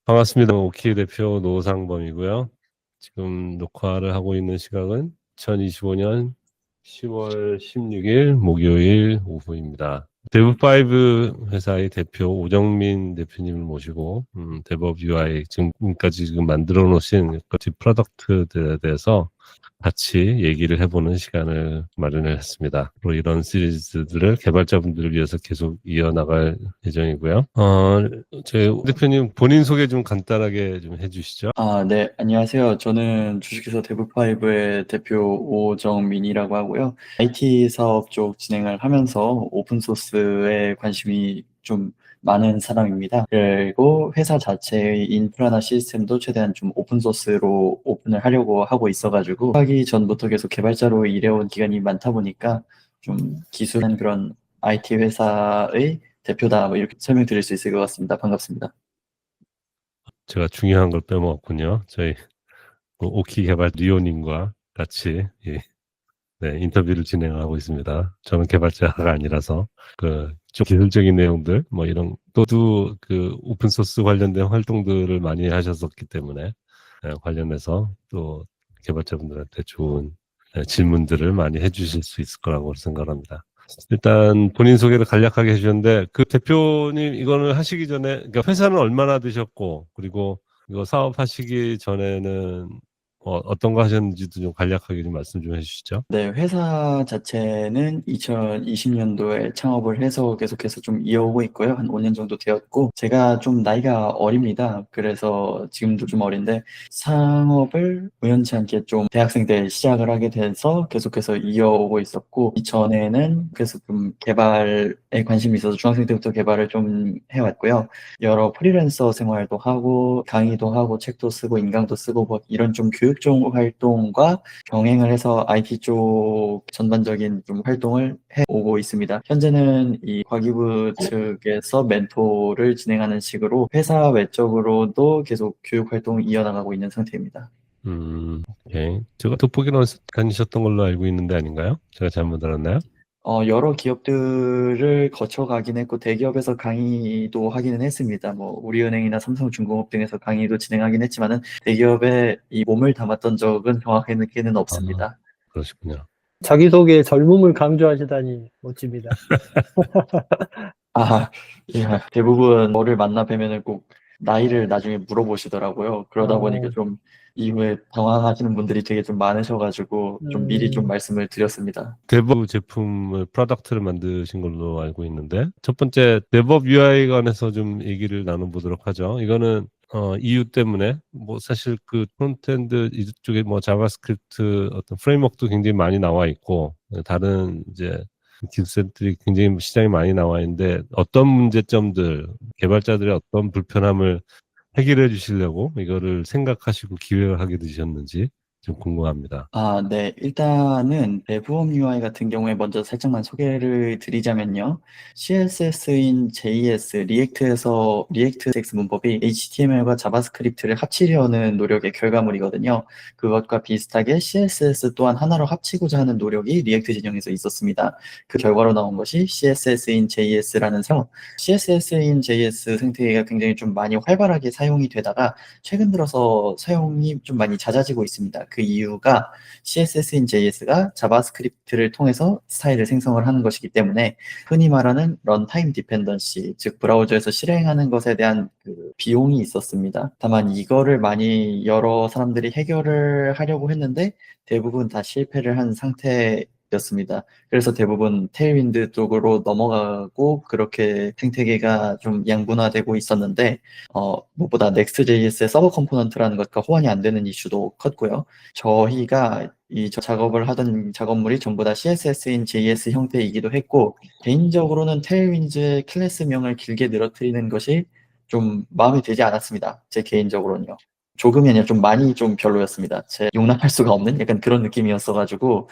반갑습니다. 오키 대표 노상범이고요. 지금 녹화를 하고 있는 시각은 2025년 10월 16일 목요일 오후입니다. 데브5 회사의 대표 오정민 대표님을 모시고 데브업 UI 지금까지 만들어 놓으신 프로덕트들에 대해서 같이 얘기를 해보는 시간을 마련을 했습니다. 그리고 이런 시리즈들을 개발자분들을 위해서 계속 이어나갈 예정이고요. 저희 오 대표님 본인 소개 좀 간단하게 좀 해주시죠. 네, 안녕하세요. 저는 주식회사 데브파이브의 대표 오정민이라고 하고요. IT 사업 쪽 진행을 하면서 오픈소스에 관심이 좀 많은 사람입니다. 그리고 회사 자체의 인프라나 시스템도 최대한 좀 오픈소스로 오픈을 하려고 하고 있어가지고 하기 전부터 계속 개발자로 일해온 기간이 많다 보니까 좀 기술한 그런 IT 회사의 대표다 뭐 이렇게 설명드릴 수 있을 것 같습니다. 반갑습니다. 제가 중요한 걸 빼먹었군요. 저희 오키 개발 리오님과 같이 네, 인터뷰를 진행하고 있습니다. 저는 개발자가 아니라서 좀 기술적인 내용들 뭐 이런 또도 오픈 소스 관련된 활동들을 많이 하셨었기 때문에 관련해서 또 개발자분들한테 좋은 질문들을 많이 해주실 수 있을 거라고 생각합니다. 일단 본인 소개를 간략하게 해주셨는데 그 대표님 이거는 하시기 전에 그러니까 회사는 얼마나 되셨고 그리고 이거 사업하시기 전에는 어떤 거 하셨는지도 좀 간략하게 좀 말씀 좀 해주시죠. 네, 회사 자체는 2020년도에 창업을 해서 계속해서 좀 이어오고 있고요. 한 5년 정도 되었고, 제가 좀 나이가 어립니다. 그래서 지금도 좀 어린데, 창업을 우연치 않게 좀 대학생 때 시작을 하게 돼서 계속해서 이어오고 있었고, 이전에는 그래서 좀 개발에 관심이 있어서 중학생 때부터 개발을 좀 해왔고요. 여러 프리랜서 생활도 하고, 강의도 하고, 책도 쓰고, 인강도 쓰고, 뭐 이런 좀 교육적 활동과 병행을 해서 IT 쪽 전반적인 좀 활동을 해오고 있습니다. 현재는 이 과기부 측에서 멘토를 진행하는 식으로 회사 외적으로도 계속 교육 활동을 이어나가고 있는 상태입니다. 오케이. 제가 돋보기로 다니셨던 걸로 알고 있는데 아닌가요? 제가 잘못 알았나요? 여러 기업들을 거쳐가긴 했고, 대기업에서 강의도 하기는 했습니다. 뭐, 우리은행이나 삼성중공업 등에서 강의도 진행하긴 했지만은, 대기업에 이 몸을 담았던 적은 정확하게는 아, 없습니다. 그러시군요. 자기소개에 젊음을 강조하시다니 멋집니다. 아, 예, 대부분 저를 만나 뵈면은 꼭 나이를 나중에 물어보시더라고요. 그러다 보니까 어, 좀 이후에 당황하시는 분들이 되게 좀 많으셔가지고 좀 미리 좀 음, 말씀을 드렸습니다. 데브 제품을 프로덕트를 만드신 걸로 알고 있는데 첫 번째 데브업 UI 관해서 좀 얘기를 나눠보도록 하죠. 이거는 이유 때문에 뭐 사실 그 프론트엔드 이쪽에 뭐 자바스크립트 어떤 프레임워크도 굉장히 많이 나와 있고 다른 이제 기술들이 굉장히 시장에 많이 나와 있는데 어떤 문제점들 개발자들의 어떤 불편함을 해결해 주시려고 이거를 생각하시고 기획을 하게 되셨는지 좀 궁금합니다. 네. 일단은 대부업 UI 같은 경우에 먼저 살짝만 소개를 드리자면요. CSS인 JS, 리액트에서 리액트 CX 문법이 HTML과 자바스크립트를 합치려는 노력의 결과물이거든요. 그것과 비슷하게 CSS 또한 하나로 합치고자 하는 노력이 리액트 진영에서 있었습니다. 그 결과로 나온 것이 CSS인 JS라는 CSS인 JS 생태계가 굉장히 좀 많이 활발하게 사용이 되다가 최근 들어서 사용이 좀 많이 잦아지고 있습니다. 그 이유가 CSS인 JS가 자바스크립트를 통해서 스타일을 생성을 하는 것이기 때문에 흔히 말하는 런타임 디펜던시, 즉 브라우저에서 실행하는 것에 대한 그 비용이 있었습니다. 다만 이거를 많이 여러 사람들이 해결을 하려고 했는데 대부분 다 실패를 한 상태였습니다. 그래서 대부분 테일윈드 쪽으로 넘어가고 그렇게 생태계가 좀 양분화되고 있었는데 무엇보다 Next.js의 서버 컴포넌트라는 것과 호환이 안 되는 이슈도 컸고요. 저희가 이 작업을 하던 작업물이 전부 다 CSS인 JS 형태이기도 했고, 개인적으로는 테일윈즈의 클래스명을 길게 늘어뜨리는 것이 좀 마음에 들지 않았습니다. 제 개인적으로는요. 조금이 아니라 좀 많이 좀 별로였습니다. 제 용납할 수가 없는 약간 그런 느낌이었어가지고,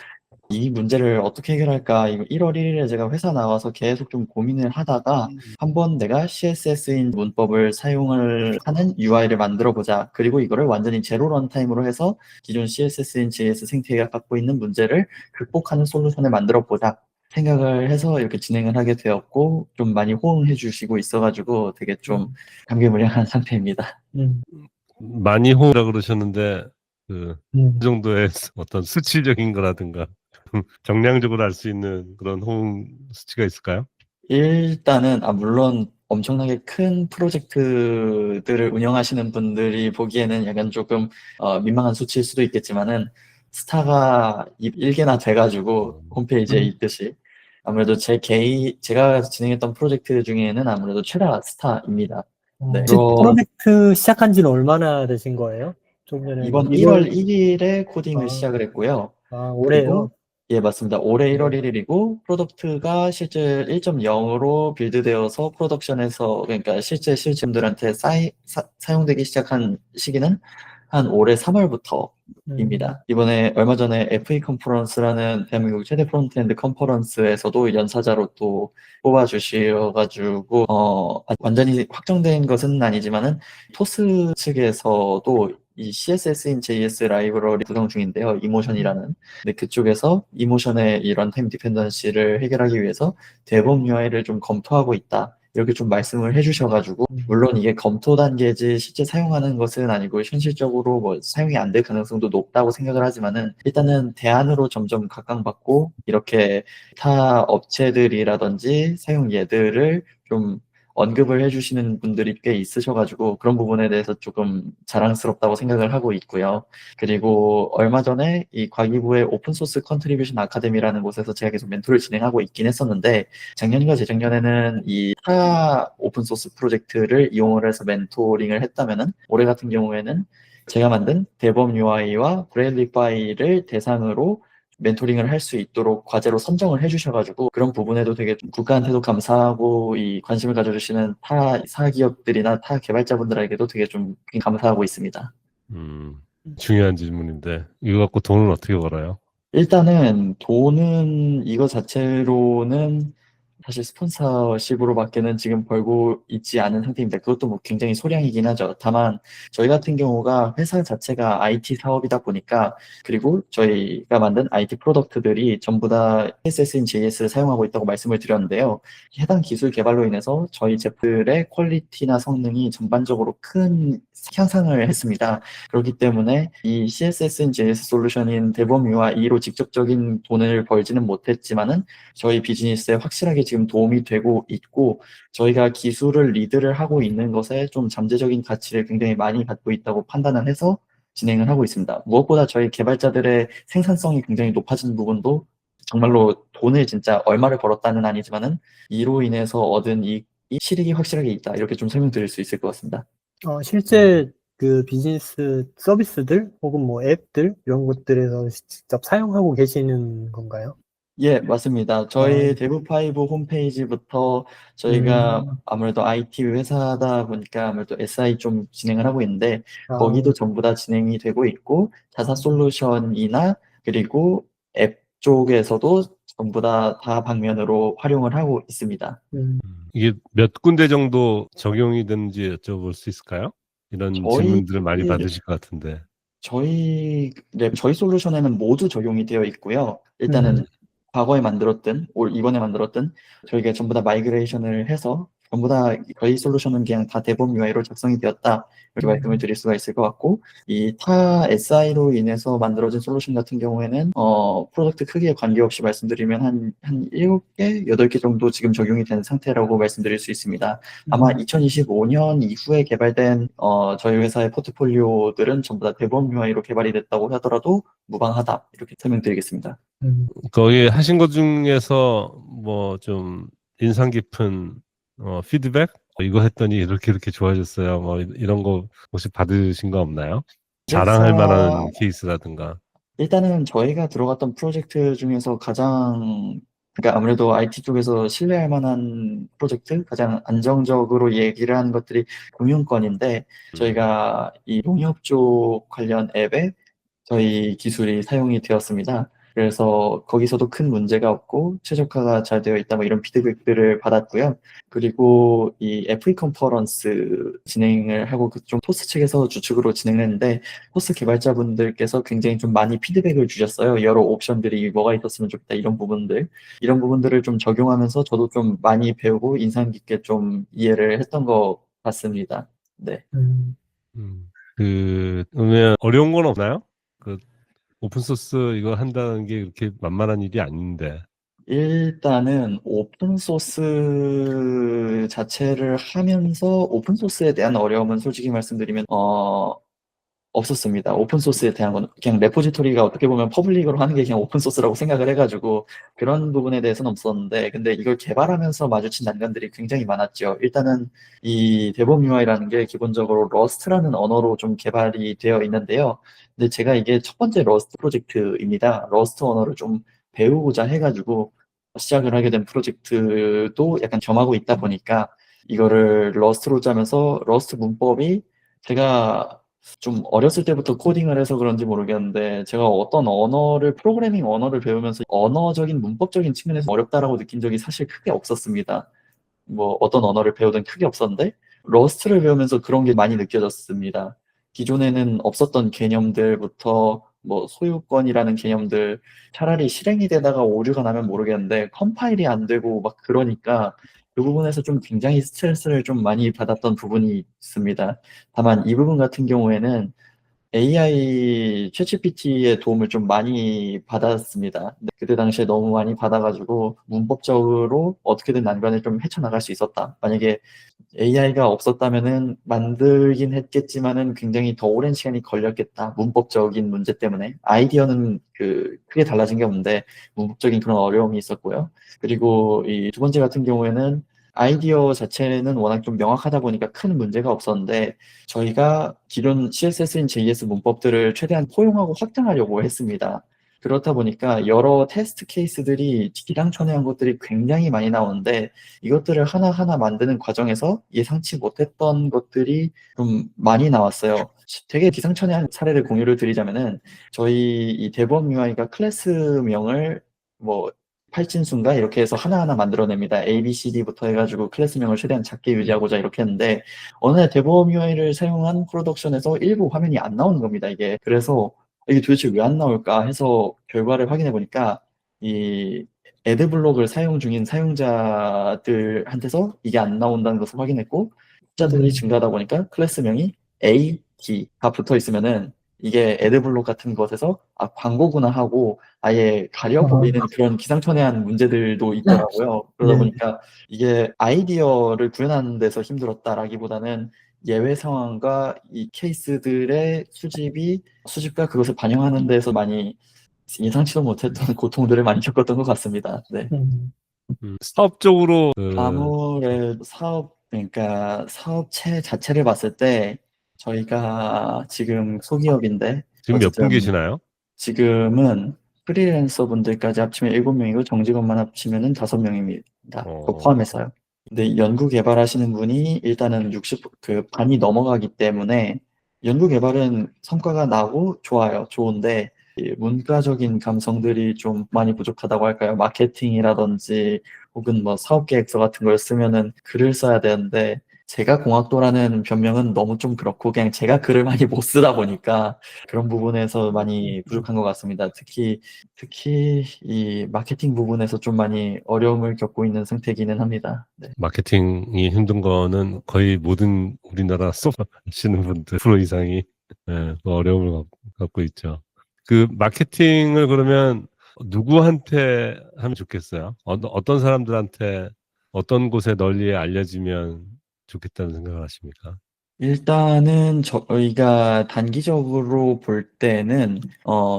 이 문제를 어떻게 해결할까? 이거 1월 1일에 제가 회사 나와서 계속 좀 고민을 하다가 한번 내가 CSS인 문법을 사용을 하는 UI를 만들어 보자. 그리고 이거를 완전히 제로 런타임으로 해서 기존 CSS인 JS 생태계가 갖고 있는 문제를 극복하는 솔루션을 만들어 보자. 생각을 해서 이렇게 진행을 하게 되었고, 좀 많이 호응해 주시고 있어가지고 되게 좀 감개무량한 상태입니다. 음, 많이 호응이라 그러셨는데 그 음. 정도의 어떤 수치적인 거라든가 정량적으로 알 수 있는 그런 호응 수치가 있을까요? 일단은, 물론 엄청나게 큰 프로젝트들을 운영하시는 분들이 보기에는 약간 조금 민망한 수치일 수도 있겠지만은, 스타가 1개나 돼가지고 홈페이지에 음. 있듯이 아무래도 제가 진행했던 프로젝트 중에는 아무래도 최다 스타입니다. 네. 혹시 프로젝트 시작한 지는 얼마나 되신 거예요? 좀 전에 뭐 이번 1월, 1월 1일에 코딩을 아, 시작을 했고요. 올해요? 그리고 예, 맞습니다. 올해 1월 네. 1일이고 프로덕트가 실제 1.0으로 빌드되어서 프로덕션에서, 그러니까 실제 실증들한테 사용되기 시작한 시기는 한 올해 3월부터입니다. 음, 이번에 얼마 전에 FA 컨퍼런스라는 대한민국 최대 프론트엔드 컨퍼런스에서도 연사자로 또 뽑아주셔가지고 완전히 확정된 것은 아니지만은 토스 측에서도 이 CSS인 JS 라이브러리 구성 중인데요. 이모션이라는. 근데 그쪽에서 이모션의 이 런타임 디펜던시를 해결하기 위해서 DevOps UI를 좀 검토하고 있다. 이렇게 좀 말씀을 해주셔가지고, 물론 이게 검토 단계지 실제 사용하는 것은 아니고 현실적으로 뭐 사용이 안 될 가능성도 높다고 생각을 하지만은, 일단은 대안으로 점점 각광받고 이렇게 타 업체들이라든지 사용 예들을 좀 언급을 해주시는 분들이 꽤 있으셔가지고 그런 부분에 대해서 조금 자랑스럽다고 생각을 하고 있고요. 그리고 얼마 전에 이 과기부의 오픈소스 컨트리뷰션 아카데미라는 곳에서 제가 계속 멘토를 진행하고 있긴 했었는데, 작년과 재작년에는 이 타 오픈소스 프로젝트를 이용을 해서 멘토링을 했다면은, 올해 같은 경우에는 제가 만든 DevOps UI와 브레일리파이를 대상으로 멘토링을 할 수 있도록 과제로 선정을 해주셔가지고, 그런 부분에도 되게 국가한테도 감사하고 이 관심을 가져주시는 타 사기업들이나 타 개발자분들에게도 되게 좀 감사하고 있습니다. 중요한 질문인데 이거 갖고 돈을 어떻게 벌어요? 일단은 돈은 이거 자체로는 사실 스폰서십으로밖에는 지금 벌고 있지 않은 상태입니다. 그것도 뭐 굉장히 소량이긴 하죠. 다만 저희 같은 경우가 회사 자체가 IT 사업이다 보니까, 그리고 저희가 만든 IT 프로덕트들이 전부 다 CSS인 JS를 사용하고 있다고 말씀을 드렸는데요. 해당 기술 개발로 인해서 저희 제품들의 퀄리티나 성능이 전반적으로 큰 향상을 했습니다. 그렇기 때문에 이 CSS인 JS 솔루션인 DevOps UI2로 직접적인 돈을 벌지는 못했지만은 저희 비즈니스에 확실하게 지금 도움이 되고 있고, 저희가 기술을 리드를 하고 있는 것에 좀 잠재적인 가치를 굉장히 많이 갖고 있다고 판단을 해서 진행을 하고 있습니다. 무엇보다 저희 개발자들의 생산성이 굉장히 높아진 부분도, 정말로 돈을 진짜 얼마를 벌었다는 아니지만은 이로 인해서 얻은 이 실익이 확실하게 있다. 이렇게 좀 설명드릴 수 있을 것 같습니다. 실제 그 비즈니스 서비스들 혹은 뭐 앱들 이런 것들에서 직접 사용하고 계시는 건가요? 예, 맞습니다. 저희 데브파이브 홈페이지부터, 저희가 음, 아무래도 IT 회사다 보니까 아무래도 SI 좀 진행을 하고 있는데, 아, 거기도 전부 다 진행이 되고 있고, 자사 솔루션이나 그리고 앱 쪽에서도 전부 다 방면으로 활용을 하고 있습니다. 음, 이게 몇 군데 정도 적용이 되는지 여쭤볼 수 있을까요? 이런 저희 질문들을 많이 받으실 것 같은데. 저희 솔루션에는 모두 적용이 되어 있고요. 음, 일단은 과거에 만들었든 이번에 만들었든 저희가 전부 다 마이그레이션을 해서 전부 다 저희 솔루션은 그냥 다 대본 UI로 작성이 되었다, 이렇게 말씀을 드릴 수가 있을 것 같고, 이 타 SI로 인해서 만들어진 솔루션 같은 경우에는 프로덕트 크기에 관계없이 말씀드리면 한 7개, 8개 정도 지금 적용이 된 상태라고 말씀드릴 수 있습니다. 아마 2025년 이후에 개발된 저희 회사의 포트폴리오들은 전부 다 대본 UI로 개발이 됐다고 하더라도 무방하다, 이렇게 설명드리겠습니다. 거기 하신 것 중에서 뭐 좀 인상 깊은 피드백? 이거 했더니 이렇게 좋아졌어요. 뭐 이런 거 혹시 받으신 거 없나요? 자랑할 고객사 만한 케이스라든가. 일단은 저희가 들어갔던 프로젝트 중에서 그러니까 아무래도 IT 쪽에서 신뢰할 만한 프로젝트, 가장 안정적으로 얘기를 하는 것들이 금융권인데, 저희가 이 농협 쪽 관련 앱에 저희 기술이 사용이 되었습니다. 그래서 거기서도 큰 문제가 없고 최적화가 잘 되어 있다 뭐 이런 피드백들을 받았고요. 그리고 이 FE 컨퍼런스 진행을 하고 좀 토스 측에서 주축으로 진행했는데 토스 개발자분들께서 굉장히 좀 많이 피드백을 주셨어요. 여러 옵션들이 뭐가 있었으면 좋겠다 이런 부분들을 좀 적용하면서 저도 좀 많이 배우고 인상 깊게 좀 이해를 했던 것 같습니다. 네. 그러면 어려운 건 없나요? 그 오픈소스 이거 한다는 게 그렇게 만만한 일이 아닌데. 일단은 오픈소스 자체를 하면서 오픈소스에 대한 어려움은 솔직히 말씀드리면 없었습니다. 오픈소스에 대한 건 그냥 레포지토리가 어떻게 보면 퍼블릭으로 하는 게 그냥 오픈소스라고 생각을 해가지고 그런 부분에 대해서는 없었는데 근데 이걸 개발하면서 마주친 난관들이 굉장히 많았죠. 일단은 이 대범 UI라는 게 기본적으로 러스트라는 언어로 좀 개발이 되어 있는데요. 근데 제가 이게 첫 번째 러스트 프로젝트입니다. 러스트 언어를 좀 배우고자 해가지고 시작을 하게 된 프로젝트도 약간 겸하고 있다 보니까 이거를 러스트로 짜면서 러스트 문법이 제가 좀 어렸을 때부터 코딩을 해서 그런지 모르겠는데 제가 어떤 언어를 프로그래밍 언어를 배우면서 언어적인 문법적인 측면에서 어렵다라고 느낀 적이 사실 크게 없었습니다. 뭐 어떤 언어를 배우든 크게 없었는데 러스트를 배우면서 그런 게 많이 느껴졌습니다. 기존에는 없었던 개념들부터 뭐 소유권이라는 개념들 차라리 실행이 되다가 오류가 나면 모르겠는데 컴파일이 안 되고 막 그러니까 그 부분에서 좀 굉장히 스트레스를 좀 많이 받았던 부분이 있습니다. 다만 이 부분 같은 경우에는 AI 챗GPT의 도움을 좀 많이 받았습니다. 근데 그때 당시에 너무 많이 받아가지고 문법적으로 어떻게든 난관을 좀 헤쳐나갈 수 있었다. 만약에 AI가 없었다면은 만들긴 했겠지만은 굉장히 더 오랜 시간이 걸렸겠다. 문법적인 문제 때문에. 아이디어는 크게 달라진 게 없는데 문법적인 그런 어려움이 있었고요. 그리고 이 두 번째 같은 경우에는 아이디어 자체는 워낙 좀 명확하다 보니까 큰 문제가 없었는데 저희가 기존 CSS인 JS 문법들을 최대한 포용하고 확장하려고 했습니다. 그렇다 보니까 여러 테스트 케이스들이 기상천외한 것들이 굉장히 많이 나오는데 이것들을 하나하나 만드는 과정에서 예상치 못했던 것들이 좀 많이 나왔어요. 되게 기상천외한 사례를 공유를 드리자면은 저희 이 대범 UI가 클래스명을 뭐 팔진수인가 이렇게 해서 하나하나 만들어냅니다. A, B, C, D부터 해가지고 클래스명을 최대한 작게 유지하고자 이렇게 했는데 어느 날 대범 UI를 사용한 프로덕션에서 일부 화면이 안 나오는 겁니다. 이게 그래서 이게 도대체 왜 안 나올까 해서 결과를 확인해 보니까 이 애드블록을 사용 중인 사용자들한테서 이게 안 나온다는 것을 확인했고 숫자들이 증가하다 보니까 클래스명이 A, D가 붙어 있으면은 이게 애드블록 같은 것에서 아 광고구나 하고 아예 가려버리는 그런 기상천외한 문제들도 있더라고요. 그러다 네. 보니까 이게 아이디어를 구현하는 데서 힘들었다라기보다는 예외 상황과 이 케이스들의 수집과 그것을 반영하는 데서 많이 예상치도 못했던 고통들을 많이 겪었던 것 같습니다. 네. 음, 사업적으로 아무래도 그러니까 사업체 자체를 봤을 때 저희가 지금 소기업인데 지금 몇 분 어쨌든 계시나요? 지금은 프리랜서 분들까지 합치면 7명이고 정직원만 합치면은 5명입니다. 그거 어, 포함해서요. 근데 연구 개발하시는 분이 일단은 반이 넘어가기 때문에 연구 개발은 성과가 나고 좋아요. 좋은데 이 문과적인 감성들이 좀 많이 부족하다고 할까요? 마케팅이라든지 혹은 뭐 사업 계획서 같은 걸 쓰면은 글을 써야 되는데 제가 공학도라는 변명은 너무 좀 그렇고 그냥 제가 글을 많이 못 쓰다 보니까 그런 부분에서 많이 부족한 것 같습니다. 특히 이 마케팅 부분에서 좀 많이 어려움을 겪고 있는 상태이기는 합니다. 네. 마케팅이 힘든 거는 거의 모든 우리나라 수업 하시는 분들 프로 이상이 그 어려움을 갖고 있죠. 그 마케팅을 그러면 누구한테 하면 좋겠어요? 어떤 사람들한테 어떤 곳에 널리 알려지면 좋겠다는 생각을 하십니까? 일단은 저희가 단기적으로 볼 때는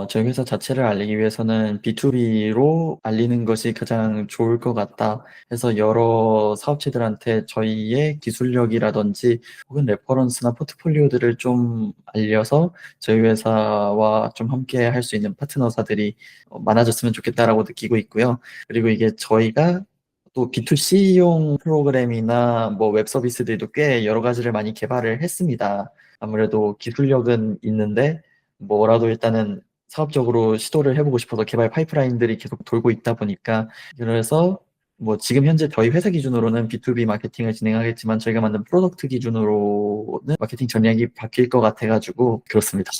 저희 회사 자체를 알리기 위해서는 B2B로 알리는 것이 가장 좋을 것 같다 해서 여러 사업체들한테 저희의 기술력이라든지 혹은 레퍼런스나 포트폴리오들을 좀 알려서 저희 회사와 좀 함께 할 수 있는 파트너사들이 많아졌으면 좋겠다라고 느끼고 있고요. 그리고 이게 저희가 또 B2C용 프로그램이나 뭐 웹 서비스들도 꽤 여러 가지를 많이 개발을 했습니다. 아무래도 기술력은 있는데 뭐라도 일단은 사업적으로 시도를 해보고 싶어서 개발 파이프라인들이 계속 돌고 있다 보니까, 그래서 뭐 지금 현재 저희 회사 기준으로는 B2B 마케팅을 진행하겠지만 저희가 만든 프로덕트 기준으로는 마케팅 전략이 바뀔 것 같아가지고 그렇습니다.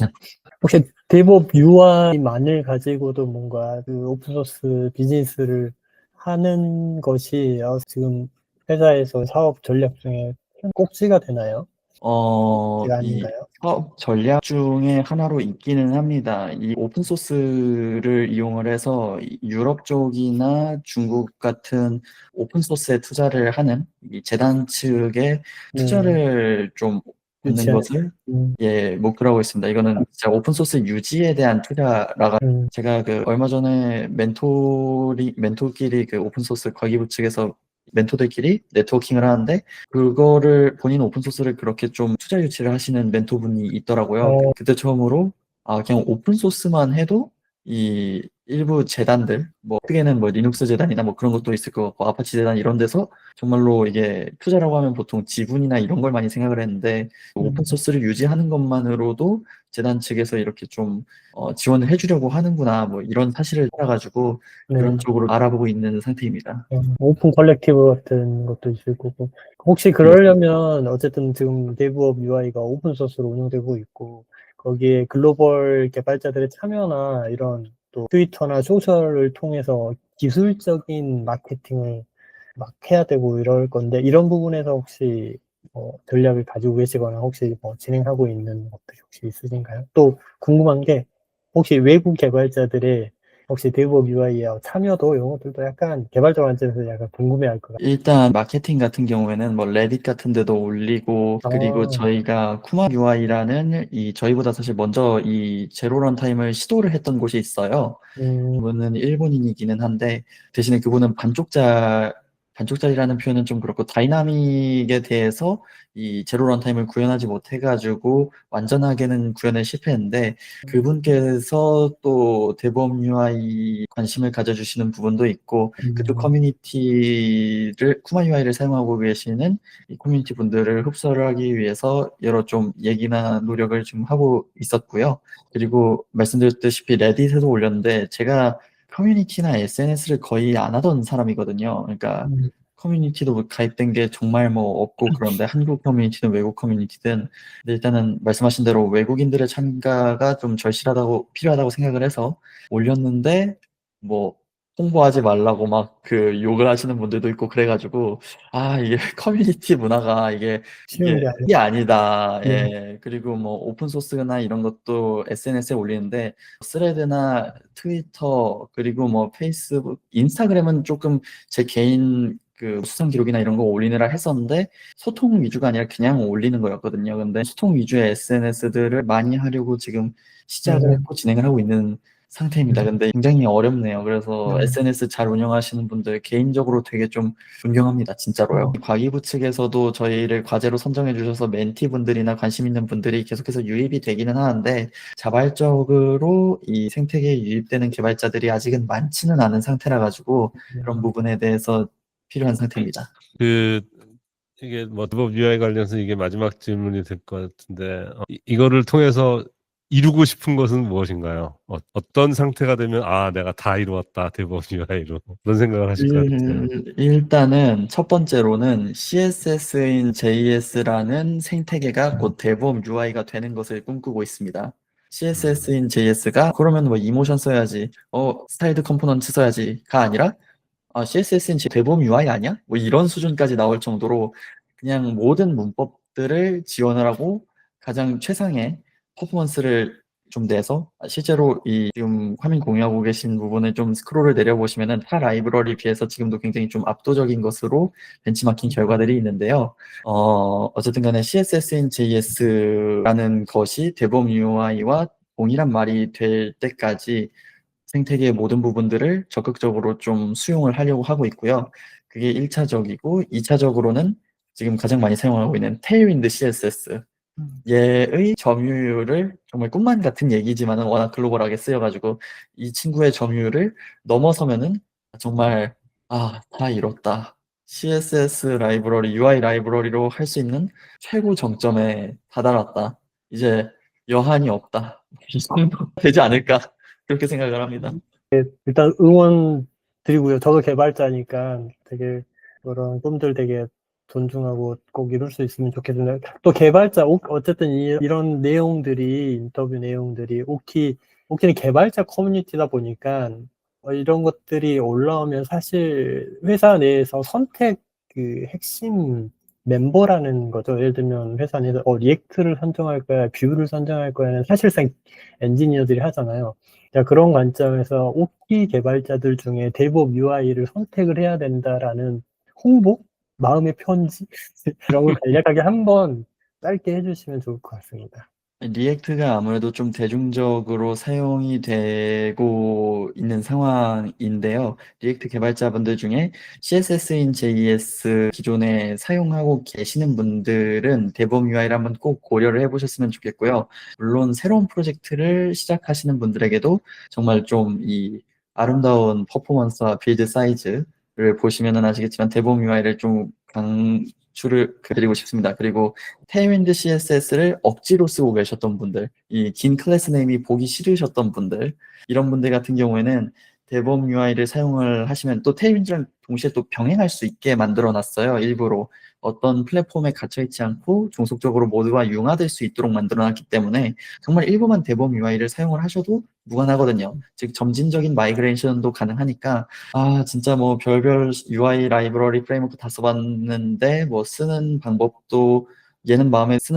혹시 DevOps UI만을 가지고도 뭔가 그 오픈소스 비즈니스를 하는 것이 지금 회사에서 사업 전략 중에 큰 꼭지가 되나요? 꼭지가 이 아닌가요? 사업 전략 중에 하나로 있기는 합니다. 이 오픈 소스를 이용을 해서 유럽 쪽이나 중국 같은 오픈 소스에 투자를 하는 이 재단 측에 투자를 좀 받는 유치하는. 것을 음, 목표로 하고 있습니다. 이거는 진짜 오픈 소스 유지에 대한 투자라가 음, 제가 그 얼마 전에 멘토끼리 그 오픈 소스 과기부 측에서 멘토들끼리 네트워킹을 하는데 그거를 본인 오픈 소스를 그렇게 좀 투자 유치를 하시는 멘토분이 있더라고요. 어, 그때 처음으로 그냥 오픈 소스만 해도 이 일부 재단들 뭐 크게는 뭐 리눅스 재단이나 뭐 그런 것도 있을 것 같고 아파치 재단 이런 데서 정말로 이게 투자라고 하면 보통 지분이나 이런 걸 많이 생각을 했는데 오픈 소스를 유지하는 것만으로도 재단 측에서 이렇게 좀 지원을 해주려고 하는구나 뭐 이런 사실을 알아가지고 네. 그런 쪽으로 알아보고 있는 상태입니다. 오픈 컬렉티브 같은 것도 있을 거고. 혹시 그러려면 어쨌든 지금 DevOps UI가 오픈 소스로 운영되고 있고 거기에 글로벌 개발자들의 참여나 이런 또 트위터나 소셜을 통해서 기술적인 마케팅을 막 해야 되고 이럴 건데 이런 부분에서 혹시 전략을 가지고 계시거나 혹시 진행하고 있는 것들이 혹시 있으신가요? 또 궁금한 게 혹시 외국 개발자들의 혹시 DevOps UI에 참여도 이런 것들도 약간 개발자 관점에서 약간 궁금해할 것 같아요. 일단 마케팅 같은 경우에는 뭐 레딧 같은 데도 올리고 그리고 저희가 쿠마 UI라는 이 저희보다 사실 먼저 이 제로 런타임을 시도를 했던 곳이 있어요. 음, 그분은 일본인이기는 한데 대신에 그분은 반쪽짜리라는 표현은 좀 그렇고 다이나믹에 대해서 이 제로 런타임을 구현하지 못해가지고 완전하게는 구현에 실패했는데 그분께서 또 대범 UI 관심을 가져주시는 부분도 있고 그쪽 커뮤니티를 쿠마 UI를 사용하고 계시는 이 커뮤니티 분들을 흡수를 하기 위해서 여러 좀 얘기나 노력을 좀 하고 있었고요. 그리고 말씀드렸다시피 레딧에도 올렸는데 제가 커뮤니티나 SNS를 거의 안 하던 사람이거든요. 그러니까 커뮤니티도 뭐 가입된 게 정말 뭐 없고 그런데 한국 커뮤니티든 외국 커뮤니티든 근데 일단은 말씀하신 대로 외국인들의 참가가 좀 절실하다고 필요하다고 생각을 해서 올렸는데 뭐 홍보하지 말라고 막 그 욕을 하시는 분들도 있고 그래가지고 이게 커뮤니티 문화가 쉬운 게 이게 아니에요. 아니다. 예. 그리고 뭐 오픈 소스나 이런 것도 SNS에 올리는데 스레드나 트위터 그리고 뭐 페이스북, 인스타그램은 조금 제 개인 그 수상 기록이나 이런 거 올리느라 했었는데 소통 위주가 아니라 그냥 올리는 거였거든요. 근데 소통 위주의 SNS들을 많이 하려고 지금 시작을 음, 했고 진행을 하고 있는 상태입니다. 근데 굉장히 어렵네요. 그래서 음, SNS 잘 운영하시는 분들 개인적으로 되게 좀 존경합니다. 진짜로요. 과기부 측에서도 저희를 과제로 선정해 주셔서 멘티 분들이나 관심 있는 분들이 계속해서 유입이 되기는 하는데 자발적으로 이 생태계에 유입되는 개발자들이 아직은 많지는 않은 상태라 가지고 그런 부분에 대해서 필요한 상태입니다. 이게 뭐 DevOps UI 관련해서 이게 마지막 질문이 될 것 같은데 이거를 통해서 이루고 싶은 것은 무엇인가요? 어떤 상태가 되면 내가 다 이루었다 DevOps UI로 그런 생각을 하실 것 같아요. 일단은 첫 번째로는 CSS인 JS라는 생태계가 곧 DevOps UI가 되는 것을 꿈꾸고 있습니다. CSS인 JS가 그러면 뭐 이모션 써야지, 스타일드 컴포넌트 써야지가 아니라 CSS는 대범 UI 아니야? 뭐 이런 수준까지 나올 정도로 그냥 모든 문법들을 지원을 하고 가장 최상의 퍼포먼스를 좀 내서 실제로 이 지금 화면 공유하고 계신 부분을 좀 스크롤을 내려보시면은 타 라이브러리에 비해서 지금도 굉장히 좀 압도적인 것으로 벤치마킹 결과들이 있는데요. 어쨌든 간에 CSS인 JS라는 것이 대범 UI와 동일한 말이 될 때까지 생태계의 모든 부분들을 적극적으로 좀 수용을 하려고 하고 있고요. 그게 1차적이고 2차적으로는 지금 가장 많이 사용하고 있는 테일윈드 CSS 얘의 점유율을 정말 꿈만 같은 얘기지만은 워낙 글로벌하게 쓰여가지고 이 친구의 점유율을 넘어서면은 정말 다 이뤘다. CSS 라이브러리, UI 라이브러리로 할 수 있는 최고 정점에 다다랐다. 이제 여한이 없다. 이 정도 되지 않을까? 그렇게 생각을 합니다. 일단 응원 드리고요. 저도 개발자니까 되게 그런 꿈들 되게 존중하고 꼭 이룰 수 있으면 좋겠는데 또 개발자 어쨌든 이런 내용들이 인터뷰 내용들이 오키는 개발자 커뮤니티다 보니까 이런 것들이 올라오면 사실 회사 내에서 선택 그 핵심 멤버라는 거죠. 예를 들면 회사 내에서 리액트를 선정할 거야, 뷰를 선정할 거야는 사실상 엔지니어들이 하잖아요. 자, 그런 관점에서 오키 개발자들 중에 DevOps UI를 선택을 해야 된다라는 홍보? 마음의 편지? 이런 걸 간략하게 한번 짧게 해주시면 좋을 것 같습니다. 리액트가 아무래도 좀 대중적으로 사용이 되고 있는 상황인데요. 리액트 개발자분들 중에 CSS인 JS 기존에 사용하고 계시는 분들은 DevOps UI를 한번 꼭 고려를 해보셨으면 좋겠고요. 물론 새로운 프로젝트를 시작하시는 분들에게도 정말 좀 이 아름다운 퍼포먼스와 빌드 사이즈를 보시면은 아시겠지만 DevOps UI를 좀 강추를 드리고 싶습니다. 그리고 테일윈드 CSS를 억지로 쓰고 계셨던 분들, 이 긴 클래스 네임이 보기 싫으셨던 분들, 이런 분들 같은 경우에는 DevOps UI를 사용을 하시면 또 테일윈드랑 동시에 또 병행할 수 있게 만들어 놨어요. 일부러 어떤 플랫폼에 갇혀 있지 않고 종속적으로 모두가 융화될 수 있도록 만들어 놨기 때문에 정말 일부만 DevOps UI를 사용을 하셔도 무관하거든요. 즉 점진적인 마이그레이션도 가능하니까 진짜 뭐 별별 UI 라이브러리 프레임워크 다 써봤는데 뭐 쓰는 방법도 쓰는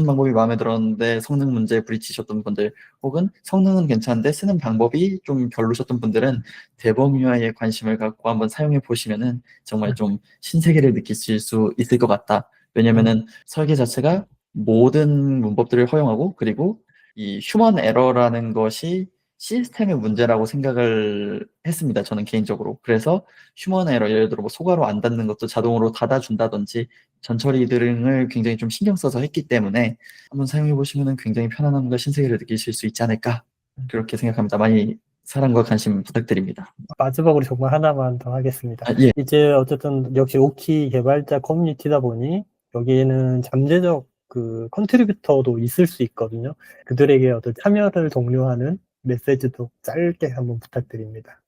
방법이 마음에 들었는데 성능 문제에 부딪히셨던 분들 혹은 성능은 괜찮은데 쓰는 방법이 좀 별로셨던 분들은 DevOps UI에 관심을 갖고 한번 사용해 보시면은 정말 좀 신세계를 느끼실 수 있을 것 같다. 왜냐면은 설계 자체가 모든 문법들을 허용하고 그리고 이 휴먼 에러라는 것이 시스템의 문제라고 생각을 했습니다. 저는 개인적으로. 그래서 휴먼 에러, 예를 들어 뭐 소가로 안 닫는 것도 자동으로 닫아준다든지 전처리 등을 굉장히 좀 신경 써서 했기 때문에 한번 사용해 보시면 굉장히 편안함과 신세계를 느끼실 수 있지 않을까 그렇게 생각합니다. 많이 사랑과 관심 부탁드립니다. 마지막으로 정말 하나만 더 하겠습니다. 예. 이제 어쨌든 역시 오키 개발자 커뮤니티다 보니 여기에는 잠재적 그 컨트리뷰터도 있을 수 있거든요. 그들에게 어떤 참여를 독려하는 메시지도 짧게 한번 부탁드립니다.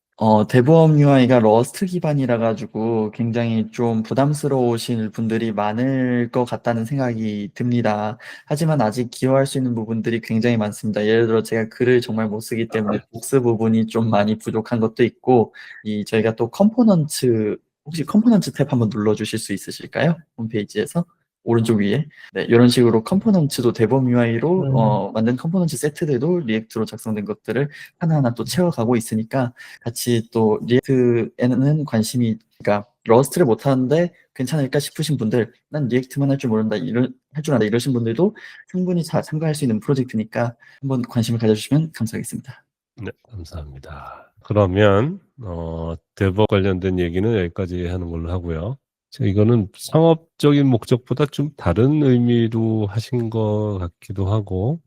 DevOps UI가 러스트 기반이라 가지고 굉장히 좀 부담스러우신 분들이 많을 것 같다는 생각이 듭니다. 하지만 아직 기여할 수 있는 부분들이 굉장히 많습니다. 예를 들어 제가 글을 정말 못 쓰기 때문에 복스 부분이 좀 많이 부족한 것도 있고, 저희가 또 혹시 컴포넌트 탭 한번 눌러주실 수 있으실까요? 홈페이지에서 오른쪽 위에. 네, 이런 식으로 컴포넌트도 DevOps UI로 만든 컴포넌트 세트들도 리액트로 작성된 것들을 하나하나 또 채워가고 있으니까 같이 또 리액트에는 그러니까 러스트를 못하는데 괜찮을까 싶으신 분들, 난 리액트만 할 줄 모른다, 할 줄 안다 이러신 분들도 충분히 잘 참가할 수 있는 프로젝트니까 한번 관심을 가져주시면 감사하겠습니다. 네, 감사합니다. 그러면 DevOps 관련된 얘기는 여기까지 하는 걸로 하고요. 이거는 상업적인 목적보다 좀 다른 의미로 하신 것 같기도 하고,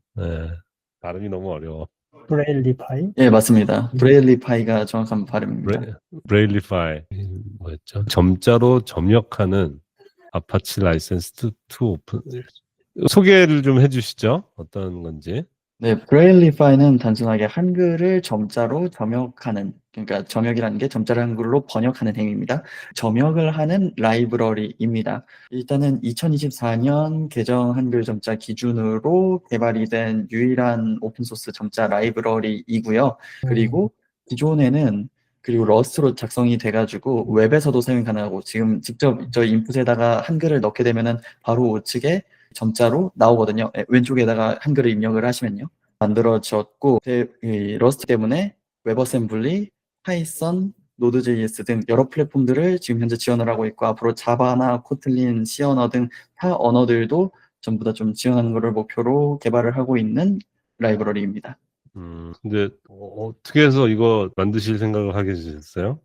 발음이 너무 어려워. 브레일리파이? 예, 맞습니다. 브레일리파이가 정확한 발음입니다. 브레일리파이 뭐였죠? 점자로 점역하는 아파치 라이센스 투 오픈. 소개를 좀 해주시죠. 어떤 건지. 네, 브레일리파이는 단순하게 한글을 점자로 점역하는, 그러니까 점역이라는 게 점자를 한글로 번역하는 행위입니다. 점역을 하는 라이브러리입니다. 일단은 2024년 개정 한글 점자 기준으로 개발이 된 유일한 오픈소스 점자 라이브러리이고요. 그리고 기존에는 그리고 러스트로 작성이 돼가지고 웹에서도 사용 가능하고, 지금 직접 저 인풋에다가 한글을 넣게 되면은 바로 우측에 점자로 나오거든요. 왼쪽에다가 한글을 입력을 하시면요. 만들어졌고, 이 러스트 때문에 웹어셈블리, 파이썬, 노드.js 등 여러 플랫폼들을 지금 현재 지원을 하고 있고, 앞으로 자바나 코틀린, C 언어 등 타 언어들도 전부 다 좀 지원하는 것을 목표로 개발을 하고 있는 라이브러리입니다. 근데 어떻게 해서 이거 만드실 생각을 하게 되셨어요?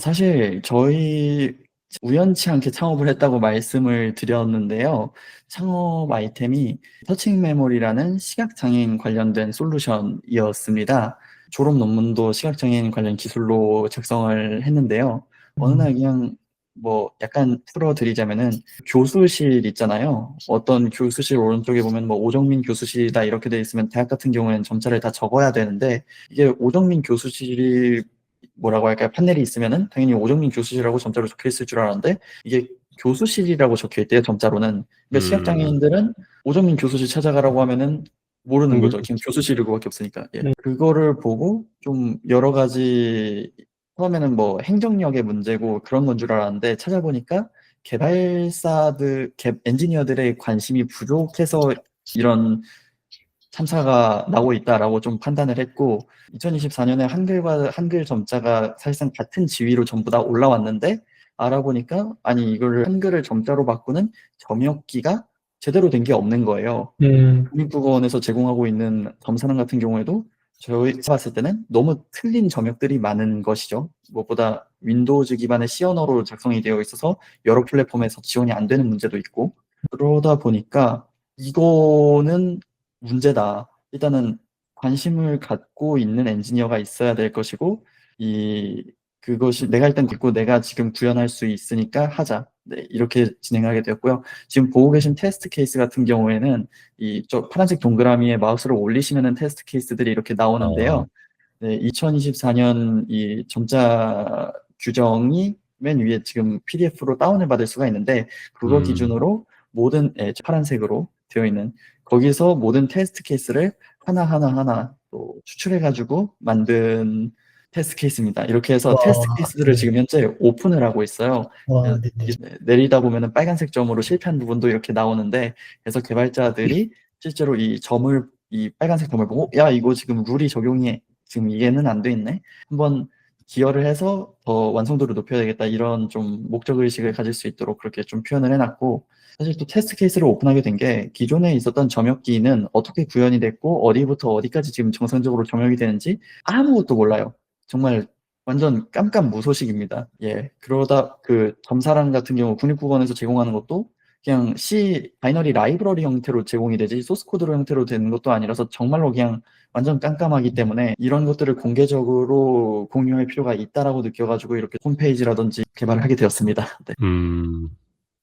사실 저희 우연치 않게 창업을 했다고 말씀을 드렸는데요. 창업 아이템이 터칭 메모리라는 시각장애인 관련된 솔루션이었습니다. 졸업 논문도 시각장애인 관련 기술로 작성을 했는데요. 어느 날 그냥 뭐 약간 풀어드리자면은 교수실 있잖아요. 어떤 교수실 오른쪽에 보면 뭐 오정민 교수실이다 이렇게 돼 있으면 대학 같은 경우에는 점자를 다 적어야 되는데 이게 오정민 교수실이 뭐라고 할까요? 판넬이 있으면은 당연히 오정민 교수실이라고 점자로 적혀 있을 줄 알았는데 이게 교수실이라고 적혀 있대요, 점자로는. 그러니까 시각장애인들은 오정민 교수실 찾아가라고 하면은 모르는 거죠. 그냥 교수실이고밖에 없으니까. 예. 그거를 보고 좀 여러 가지 처음에는 뭐 행정력의 문제고 그런 건 줄 알았는데 찾아보니까 엔지니어들의 관심이 부족해서 이런 참사가 나고 있다라고 좀 판단을 했고 2024년에 한글과 한글 점자가 사실상 같은 지위로 전부 다 올라왔는데 알아보니까 아니 이거를 한글을 점자로 바꾸는 점역기가 제대로 된 게 없는 거예요. 국립국어원에서 제공하고 있는 점사랑 같은 경우에도 저희 봤을 때는 너무 틀린 점역들이 많은 것이죠. 무엇보다 윈도우즈 기반의 C 언어로 작성이 되어 있어서 여러 플랫폼에서 지원이 안 되는 문제도 있고 그러다 보니까 이거는 문제다. 일단은 관심을 갖고 있는 엔지니어가 있어야 될 것이고 그것이 내가 일단 갖고 내가 지금 구현할 수 있으니까 하자. 네, 이렇게 진행하게 되었고요. 지금 보고 계신 테스트 케이스 같은 경우에는 저 파란색 동그라미에 마우스를 올리시면은 테스트 케이스들이 이렇게 나오는데요. 네, 2024년 이 점자 규정이 맨 위에 지금 PDF로 다운을 받을 수가 있는데 그거 기준으로 모든 파란색으로 되어 있는 거기서 모든 테스트 케이스를 하나 또 추출해가지고 만든 테스트 케이스입니다. 이렇게 해서 테스트 케이스들을 지금 현재 오픈을 하고 있어요. 내리다 보면은 빨간색 점으로 실패한 부분도 이렇게 나오는데 그래서 개발자들이 실제로 이 빨간색 점을 보고 야 이거 지금 룰이 적용이 지금 이해는 안 돼 있네. 한번 기여를 해서 더 완성도를 높여야 되겠다 이런 좀 목적의식을 가질 수 있도록 그렇게 좀 표현을 해놨고 사실 또 테스트 케이스를 오픈하게 된 게 기존에 있었던 점역기는 어떻게 구현이 됐고 어디부터 어디까지 지금 정상적으로 점역이 되는지 아무것도 몰라요. 정말 완전 깜깜무소식입니다. 예. 그러다 그 점사랑 같은 경우 국립국어원에서 제공하는 것도 그냥 C 바이너리 라이브러리 형태로 제공이 되지 소스 코드로 형태로 되는 것도 아니라서 정말로 그냥 완전 깜깜하기 때문에 이런 것들을 공개적으로 공유할 필요가 있다라고 느껴가지고 이렇게 홈페이지라든지 개발을 하게 되었습니다. 네.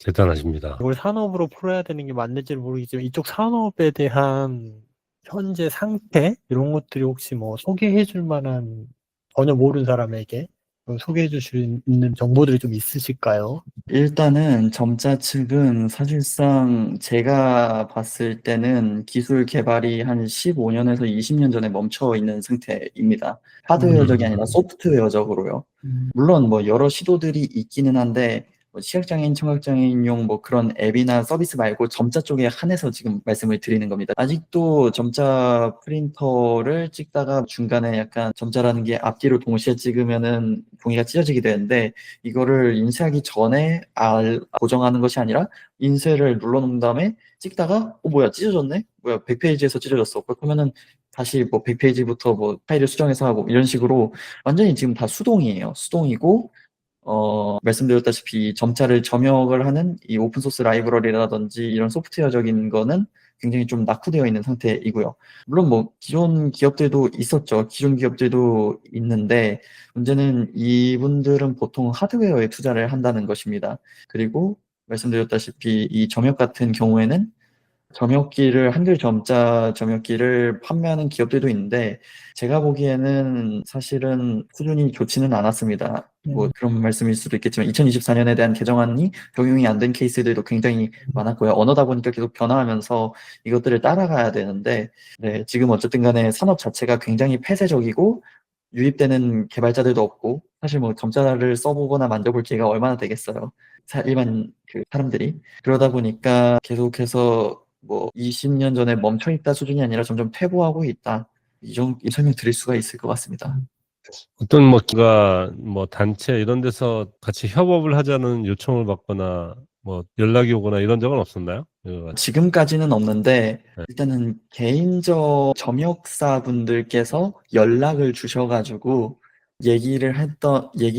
대단하십니다. 이걸 산업으로 풀어야 되는 게 맞는지는 모르겠지만 이쪽 산업에 대한 현재 상태 이런 것들이 혹시 뭐 소개해 줄 만한 전혀 모르는 사람에게 소개해 주실 수 있는 정보들이 좀 있으실까요? 일단은 점자 측은 사실상 제가 봤을 때는 기술 개발이 한 15년에서 20년 전에 멈춰 있는 상태입니다. 하드웨어적이 아니라 소프트웨어적으로요. 물론 뭐 여러 시도들이 있기는 한데 뭐 시각장애인, 청각장애인용 뭐 그런 앱이나 서비스 말고 점자 쪽에 한해서 지금 말씀을 드리는 겁니다. 아직도 점자 프린터를 찍다가 중간에 약간 점자라는 게 앞뒤로 동시에 찍으면은 종이가 찢어지게 되는데 이거를 인쇄하기 전에 고정하는 것이 아니라 인쇄를 눌러놓은 다음에 찍다가 뭐야 찢어졌네? 뭐야 100페이지에서 찢어졌어. 그러면은 다시 뭐 100페이지부터 뭐 파일을 수정해서 하고 이런 식으로 완전히 지금 다 수동이에요. 수동이고 말씀드렸다시피 점자를 점역을 하는 이 오픈소스 라이브러리라든지 이런 소프트웨어적인 거는 굉장히 좀 낙후되어 있는 상태이고요. 물론 뭐 기존 기업들도 있었죠. 기존 기업들도 있는데 문제는 이분들은 보통 하드웨어에 투자를 한다는 것입니다. 그리고 말씀드렸다시피 이 점역 같은 경우에는 한글 점자 점역기를 판매하는 기업들도 있는데 제가 보기에는 사실은 수준이 좋지는 않았습니다. 뭐 그런 말씀일 수도 있겠지만 2024년에 대한 개정안이 적용이 안 된 케이스들도 굉장히 많았고요. 언어다 보니까 계속 변화하면서 이것들을 따라가야 되는데 네, 지금 어쨌든 간에 산업 자체가 굉장히 폐쇄적이고 유입되는 개발자들도 없고 사실 뭐 점자를 써보거나 만져볼 기회가 얼마나 되겠어요. 일반 그 사람들이 그러다 보니까 계속해서 뭐 20년 전에 멈춰 있다 수준이 아니라 점점 퇴보하고 있다. 이 설명 드릴 수가 있을 것 같습니다. 어떤 뭐 기가 뭐 단체 이런 데서 같이 협업을 하자는 요청을 받거나 뭐 연락이 오거나 이런 적은 없었나요? 지금까지는 없는데 네. 일단은 개인적 점역사분들께서 연락을 주셔가지고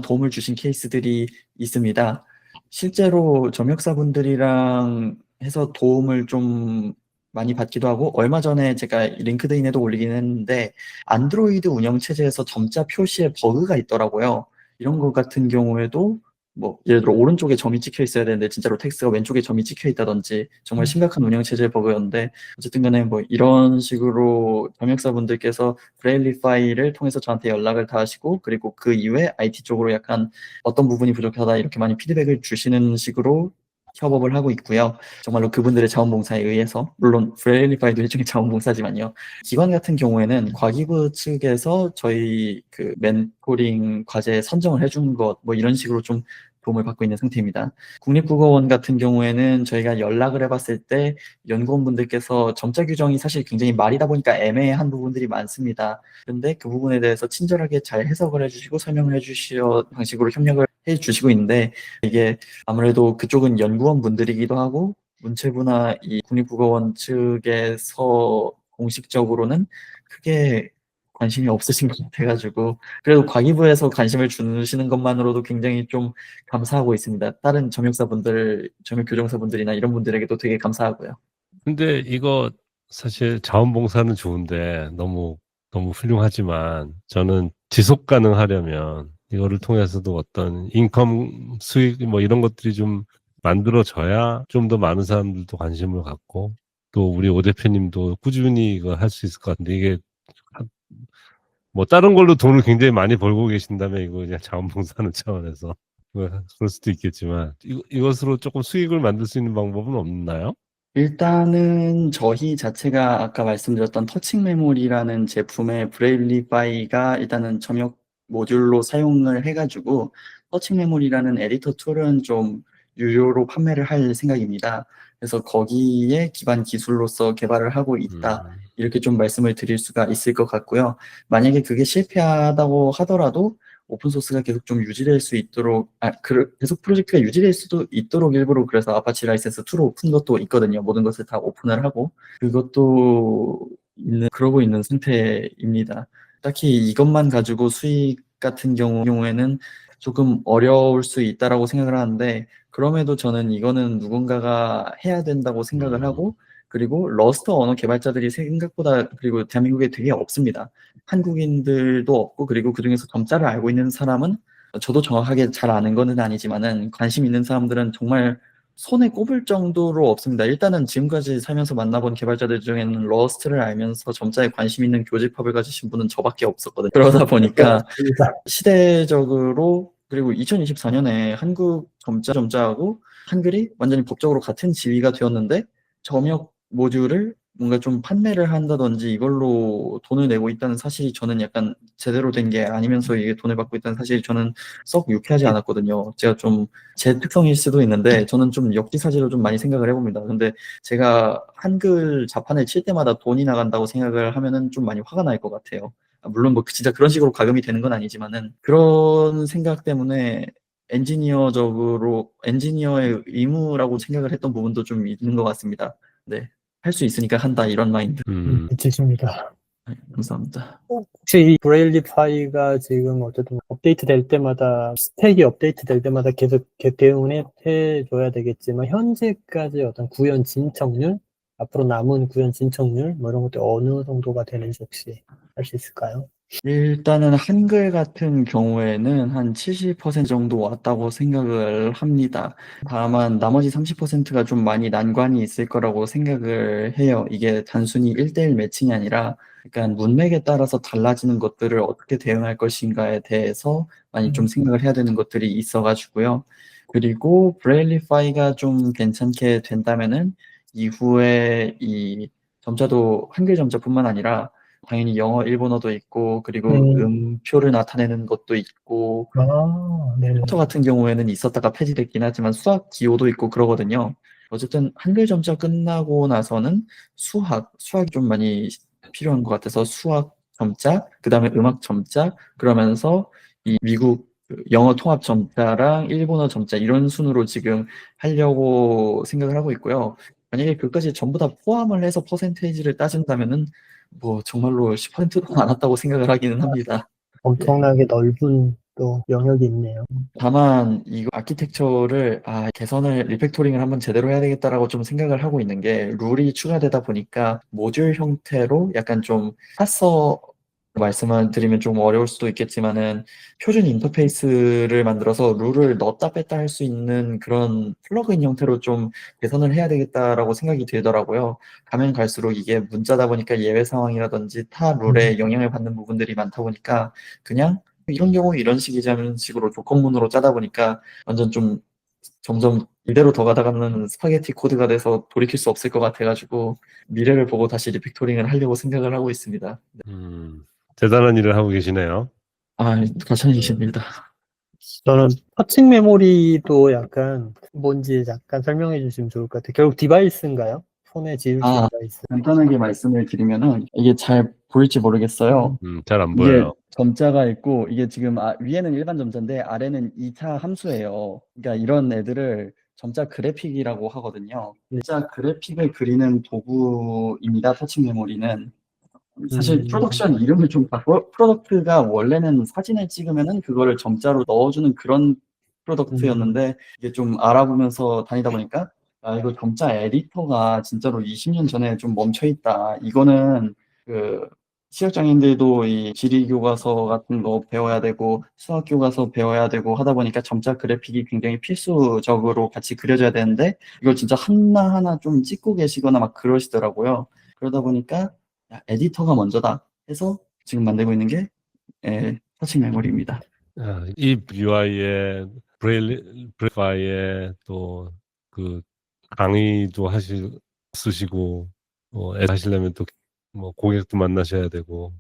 도움을 주신 케이스들이 있습니다. 실제로 점역사분들이랑 해서 도움을 좀 많이 받기도 하고 얼마 전에 제가 링크드인에도 올리긴 했는데 안드로이드 운영체제에서 점자 표시에 버그가 있더라고요. 이런 것 같은 경우에도 뭐 예를 들어 오른쪽에 점이 찍혀 있어야 되는데 진짜로 텍스트가 왼쪽에 점이 찍혀 있다든지 정말 심각한 운영 체제 버그였는데 어쨌든 간에 뭐 이런 식으로 경영사분들께서 브레일리 파일을 통해서 저한테 연락을 다 하시고 그리고 그 이후에 IT 쪽으로 약간 어떤 부분이 부족하다 이렇게 많이 피드백을 주시는 식으로 협업을 하고 있고요. 정말로 그분들의 자원봉사에 의해서 물론 브레일리파이도 일종의 자원봉사지만요. 기관 같은 경우에는 과기부 측에서 저희 그 멘토링 과제 선정을 해주는 것 뭐 이런 식으로 좀 도움을 받고 있는 상태입니다. 국립국어원 같은 경우에는 저희가 연락을 해봤을 때 연구원분들께서 점자 규정이 사실 굉장히 말이다 보니까 애매한 부분들이 많습니다. 그런데 그 부분에 대해서 친절하게 잘 해석을 해주시고 설명을 해주시어 방식으로 협력을 해주시고 있는데 이게 아무래도 그쪽은 연구원 분들이기도 하고 문체부나 이 국립국어원 측에서 공식적으로는 크게 관심이 없으신 것 같아가지고 그래도 과기부에서 관심을 주시는 것만으로도 굉장히 좀 감사하고 있습니다. 다른 점역사분들, 점역교정사분들이나 이런 분들에게도 되게 감사하고요. 근데 이거 사실 자원봉사는 좋은데 너무 훌륭하지만 저는 지속 가능하려면 이거를 통해서도 어떤 인컴 수익 뭐 이런 것들이 좀 만들어져야 좀 더 많은 사람들도 관심을 갖고 또 우리 오 대표님도 꾸준히 이거 할 수 있을 것 같은데 이게 뭐 다른 걸로 돈을 굉장히 많이 벌고 계신다면 이거 그냥 자원봉사하는 차원에서 그럴 수도 있겠지만 이것으로 조금 수익을 만들 수 있는 방법은 없나요? 일단은 저희 자체가 아까 말씀드렸던 터칭 메모리라는 제품의 브레일리파이가 일단은 점역 모듈로 사용을 해가지고 터칭 메모리라는 에디터 툴은 좀 유료로 판매를 할 생각입니다. 그래서 거기에 기반 기술로서 개발을 하고 있다. 이렇게 좀 말씀을 드릴 수가 있을 것 같고요. 만약에 그게 실패하다고 하더라도 오픈소스가 계속 좀 유지될 수 있도록, 계속 프로젝트가 유지될 수도 있도록 일부러 그래서 아파치 라이센스 2로 푼 것도 있거든요. 모든 것을 다 오픈을 하고. 그것도 그러고 있는 상태입니다. 딱히 이것만 가지고 수익 같은 경우에는 조금 어려울 수 있다라고 생각을 하는데, 그럼에도 저는 이거는 누군가가 해야 된다고 생각을 하고, 그리고 러스트 언어 개발자들이 생각보다 그리고 대한민국에 되게 없습니다. 한국인들도 없고 그리고 그중에서 점자를 알고 있는 사람은 저도 정확하게 잘 아는 거는 아니지만은 관심 있는 사람들은 정말 손에 꼽을 정도로 없습니다. 일단은 지금까지 살면서 만나본 개발자들 중에는 러스트를 알면서 점자에 관심 있는 교집합을 가지신 분은 저밖에 없었거든요. 그러다 보니까 시대적으로 그리고 2024년에 한국 점자하고 한글이 완전히 법적으로 같은 지위가 되었는데 점역 모듈을 뭔가 좀 판매를 한다든지 이걸로 돈을 내고 있다는 사실이 저는 약간 제대로 된 게 아니면서 이게 돈을 받고 있다는 사실이 저는 썩 유쾌하지 않았거든요. 제가 좀 제 특성일 수도 있는데 저는 좀 역지사지로 좀 많이 생각을 해봅니다. 근데 제가 한글 자판을 칠 때마다 돈이 나간다고 생각을 하면은 좀 많이 화가 날 것 같아요. 물론 뭐 진짜 그런 식으로 가금이 되는 건 아니지만은 그런 생각 때문에 엔지니어의 의무라고 생각을 했던 부분도 좀 있는 것 같습니다. 네. 할 수 있으니까 한다 이런 마인드. 미치십니다. 네, 감사합니다. 혹시 이 브레일리파이가 지금 어쨌든 업데이트 될 때마다 스택이 업데이트 될 때마다 계속 대응을 해줘야 되겠지만 현재까지 어떤 구현 진척률 앞으로 남은 구현 진척률 뭐 이런 것들 어느 정도가 되는지 혹시 알 수 있을까요? 일단은 한글 같은 경우에는 한 70% 정도 왔다고 생각을 합니다. 다만 나머지 30%가 좀 많이 난관이 있을 거라고 생각을 해요. 이게 단순히 1대1 매칭이 아니라 약간 문맥에 따라서 달라지는 것들을 어떻게 대응할 것인가에 대해서 많이 좀 생각을 해야 되는 것들이 있어가지고요. 그리고 브레일리파이가 좀 괜찮게 된다면은 이후에 이 점자도 한글 점자뿐만 아니라 당연히 영어, 일본어도 있고 그리고 음표를 나타내는 것도 있고 네네. 포터 같은 경우에는 있었다가 폐지됐긴 하지만 수학 기호도 있고 그러거든요. 어쨌든 한글 점자 끝나고 나서는 수학이 좀 많이 필요한 것 같아서 수학 점자, 그 다음에 음악 점자, 그러면서 이 미국 영어 통합 점자랑 일본어 점자 이런 순으로 지금 하려고 생각을 하고 있고요. 만약에 그것까지 전부 다 포함을 해서 퍼센테이지를 따진다면은 뭐 정말로 10%도 안 왔다고 생각을 하기는 합니다. 엄청나게 넓은 또 영역이 있네요. 다만 이거 아키텍처를 개선을 리팩토링을 한번 제대로 해야 되겠다라고 좀 생각을 하고 있는 게 룰이 추가되다 보니까 모듈 형태로 약간 좀 파서라고 말씀을 드리면 좀 어려울 수도 있겠지만은 표준 인터페이스를 만들어서 룰을 넣었다 뺐다 할 수 있는 그런 플러그인 형태로 좀 개선을 해야 되겠다라고 생각이 들더라고요. 가면 갈수록 이게 문자다 보니까 예외 상황이라든지 타 룰에 영향을 받는 부분들이 많다 보니까 그냥 이런 경우 이런 식이자는 식으로 조건문으로 짜다 보니까 완전 좀 점점 이대로 더 가다가는 스파게티 코드가 돼서 돌이킬 수 없을 것 같아가지고 미래를 보고 다시 리팩토링을 하려고 생각을 하고 있습니다. 대단한 일을 하고 계시네요. 아, 과찬이십니다. 저는 터칭 메모리도 약간 뭔지 약간 설명해 주시면 좋을 것 같아요. 결국 디바이스인가요? 손에 지울 수 있는 디바이스. 간단하게 말씀을 드리면은 이게 잘 보일지 모르겠어요. 잘 안 이게 보여요. 점자가 있고 이게 지금 위에는 일반 점자인데 아래는 2차 함수예요. 그러니까 이런 애들을 점자 그래픽이라고 하거든요. 점자 그래픽을 그리는 도구입니다. 터칭 메모리는. 사실 프로덕션 이름을 좀 바꿔, 프로덕트가 원래는 사진을 찍으면은 그거를 점자로 넣어주는 그런 프로덕트였는데 이게 좀 알아보면서 다니다 보니까 이거 점자 에디터가 진짜로 20년 전에 좀 멈춰 있다. 이거는 그 시각장애인들도 이 지리 교과서 같은 거 배워야 되고 수학 교과서 배워야 되고 하다 보니까 점자 그래픽이 굉장히 필수적으로 같이 그려져야 되는데 이걸 진짜 하나하나 좀 찍고 계시거나 막 그러시더라고요. 그러다 보니까 야, 에디터가 먼저다 해서 지금 만들고 있는 게 터칭 메모리입니다. 이 UI에 브레일리파이에 또 그 강의도 쓰시고 하시려면 또 뭐 고객도 만나셔야 되고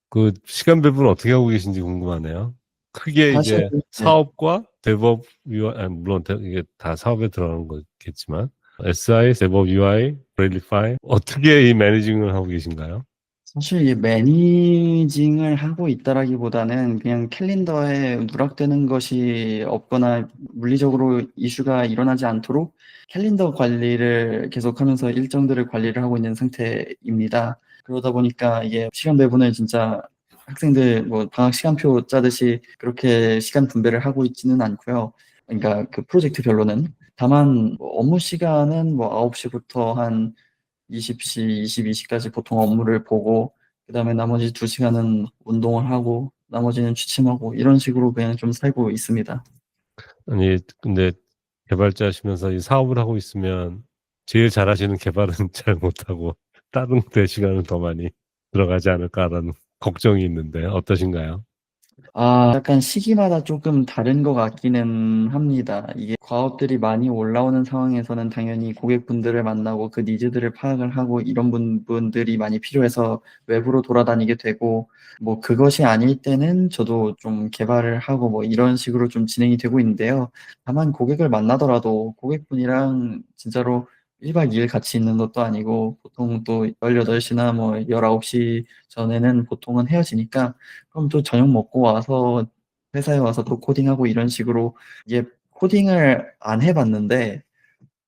그 시간 배분은 어떻게 하고 계신지 궁금하네요. 크게 사실 이제 사업과 DevOps UI, 물론 이게 다 사업에 들어가는 거겠지만 SI, DevOps UI, 브레일리파이 어떻게 이 매니징을 하고 계신가요? 사실 이 매니징을 하고 있다라기보다는 그냥 캘린더에 누락되는 것이 없거나 물리적으로 이슈가 일어나지 않도록 캘린더 관리를 계속하면서 일정들을 관리를 하고 있는 상태입니다. 그러다 보니까 이게 시간 배분을 진짜 학생들 뭐 방학 시간표 짜듯이 그렇게 시간 분배를 하고 있지는 않고요. 그러니까 그 프로젝트별로는 다만 뭐 업무 시간은 뭐 9시부터 한 20시, 22시까지 보통 업무를 보고 그다음에 나머지 2시간은 운동을 하고 나머지는 취침하고 이런 식으로 그냥 좀 살고 있습니다. 아니, 근데 개발자시면서 이 사업을 하고 있으면 제일 잘하시는 개발은 잘 못하고 다른 데 시간은 더 많이 들어가지 않을까라는 걱정이 있는데 어떠신가요? 약간 시기마다 조금 다른 것 같기는 합니다. 이게 과업들이 많이 올라오는 상황에서는 당연히 고객분들을 만나고 그 니즈들을 파악을 하고 이런 분들이 많이 필요해서 외부로 돌아다니게 되고, 뭐 그것이 아닐 때는 저도 좀 개발을 하고 뭐 이런 식으로 좀 진행이 되고 있는데요. 다만 고객을 만나더라도 고객분이랑 진짜로 1박 2일 같이 있는 것도 아니고 보통 또 18시나 뭐 19시 전에는 보통은 헤어지니까 그럼 또 저녁 먹고 와서 회사에 와서 또 코딩하고 이런 식으로 이게 코딩을 안 해봤는데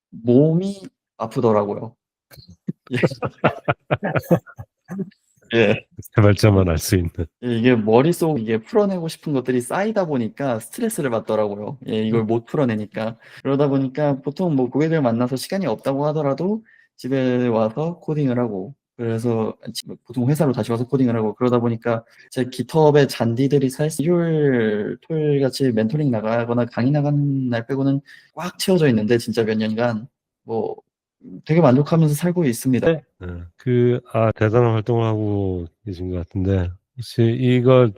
몸이 아프더라고요. 예. 예. 개발자만 알 수 있는. 이게 머릿속 이게 풀어내고 싶은 것들이 쌓이다 보니까 스트레스를 받더라고요. 예, 이걸 못 풀어내니까. 그러다 보니까 보통 뭐 고객을 만나서 시간이 없다고 하더라도 집에 와서 코딩을 하고 그래서 보통 회사로 다시 와서 코딩을 하고 그러다 보니까 제 깃허브의 잔디들이 사실 일요일, 토요일 같이 멘토링 나가거나 강의 나가는 날 빼고는 꽉 채워져 있는데 진짜 몇 년간 뭐 되게 만족하면서 살고 있습니다. 네. 대단한 활동을 하고 계신 것 같은데 혹시 이걸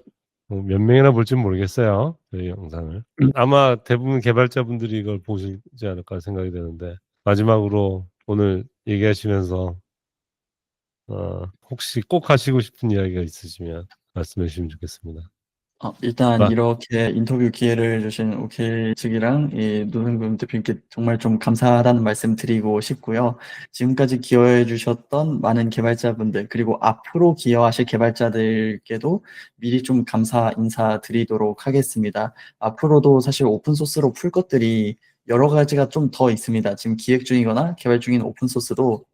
몇 명이나 볼지 모르겠어요. 저희 영상을. 아마 대부분 개발자분들이 이걸 보시지 않을까 생각이 되는데 마지막으로 오늘 얘기하시면서 혹시 꼭 하시고 싶은 이야기가 있으시면 말씀해 주시면 좋겠습니다. 일단 아, 이렇게 인터뷰 기회를 주신 오케이 측이랑 이 노승금 대표님께 정말 좀 감사하다는 말씀 드리고 싶고요. 지금까지 기여해 주셨던 많은 개발자분들 그리고 앞으로 기여하실 개발자들께도 미리 좀 감사 인사 드리도록 하겠습니다. 앞으로도 사실 오픈소스로 풀 것들이 여러 가지가 좀 더 있습니다. 지금 기획 중이거나 개발 중인 오픈소스도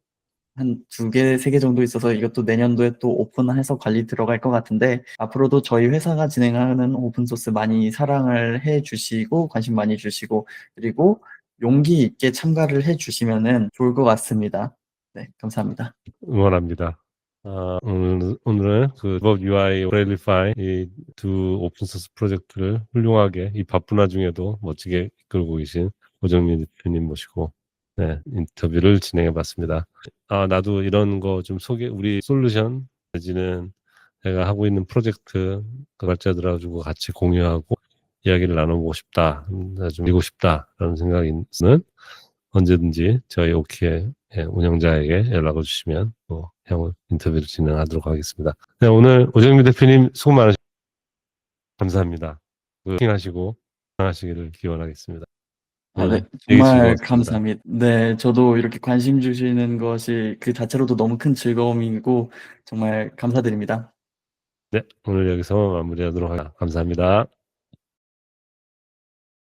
한 2개, 3개 정도 있어서 이것도 내년도에 또 오픈해서 관리 들어갈 것 같은데 앞으로도 저희 회사가 진행하는 오픈소스 많이 사랑을 해 주시고 관심 많이 주시고 그리고 용기 있게 참가를 해 주시면은 좋을 것 같습니다. 네, 감사합니다. 응원합니다. 오늘은 그 DevOps UI Railify 이 두 오픈소스 프로젝트를 훌륭하게 이 바쁜 와중에도 멋지게 이끌고 계신 고정민 대표님 모시고 네, 인터뷰를 진행해 봤습니다. 나도 이런 거 좀 우리 솔루션 내지는 제가 하고 있는 프로젝트 개발자들하고 같이 공유하고 이야기를 나눠보고 싶다, 좀 드리고 싶다라는 생각이 있는 언제든지 저희 오키의 운영자에게 연락을 주시면 또 향후 인터뷰를 진행하도록 하겠습니다. 네, 오늘 오정미 대표님 수고 많으셨습니다. 감사합니다. 하시고 건강하시기를 기원하겠습니다. 네, 되게 정말 즐거웠습니다. 감사합니다. 네, 저도 이렇게 관심 주시는 것이 그 자체로도 너무 큰 즐거움이고 정말 감사드립니다. 네, 오늘 여기서 마무리하도록 하겠습니다. 감사합니다.